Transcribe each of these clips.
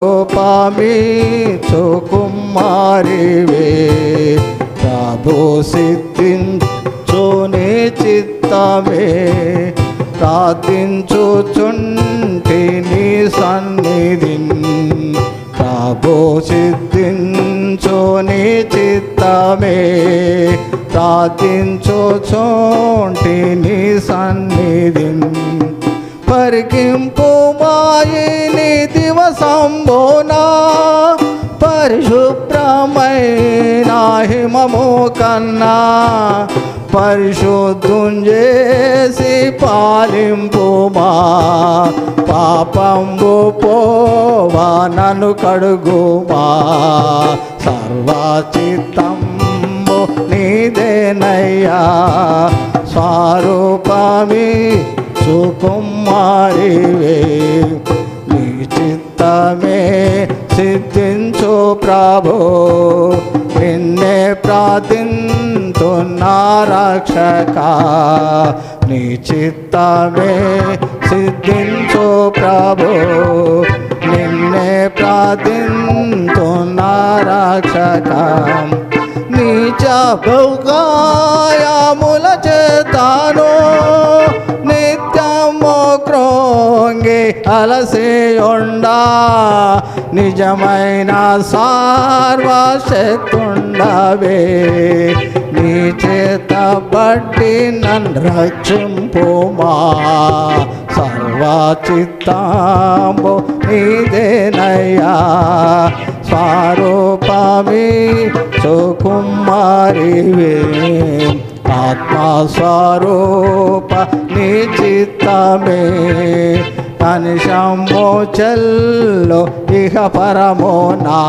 రూపమీచు కుమారివే ప్రభు సిద్ధించు నీ చిత్తమే ప్రార్థించుచుంటి నీ సన్నిధిన్ ప్రభు సిద్ధించు నీ చిత్తమే ప్రార్థించుచుంటి నీ సన్నిధిన్ పరికింపు మాయిని దివసంబోనా పరిశుభ్రమైన హిమము కన్నా పరిశుద్ధుంజేసి పాలింపుమా పాపంబు పోవా నన్ను కడుగుమా సర్వచిత్తంబు నీదేనయ్యా స్వరూపమి సుకుమారివే నీ చిత్తమే సిద్ధించు ప్రభు నిన్నే ప్రార్థింతున్నా రక్షక నీ చిత్తమే సిద్ధించు ప్రభు నిన్నే ప్రార్థింతున్నా రక్షక నీచ భౌగాయముల చేతాను నిత్యము క్రోంగి అలసియుండా నిజమైన సర్వశక్తుండవే నీ చేత బట్టి నన్ను రక్షింపుమా సర్వచిత్తంబు నీదేనయ్యా స్వరూపమి సుకుమారివే ఆత్మస్వరూప నీ చిత్తమే అనిశంభో చెల్లు ఇహ పరమోనా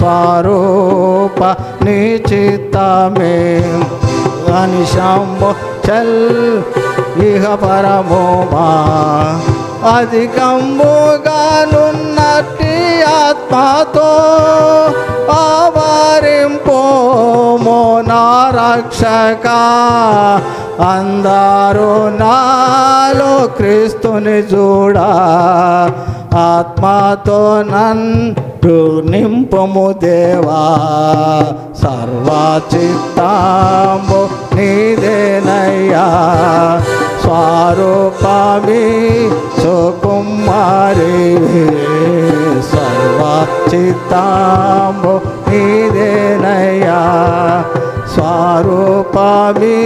ఆత్మస్వరూప నీ చిత్తమే అనిశంభో చెల్ ఇహ పరమోమా అధికంబుగానున్నట్టి ఆత్మతో ఆవరింపోమో నా రక్షక అందరూ నాలో క్రీస్తుని చూడా ఆత్మతో నన్ను నింపము దేవా సర్వచిత్తంబు నీదేనయ్యా స్వరూపమి సుకుమారివే సర్వచిత్తంబు నీదేనయ్యా స్వరూపమి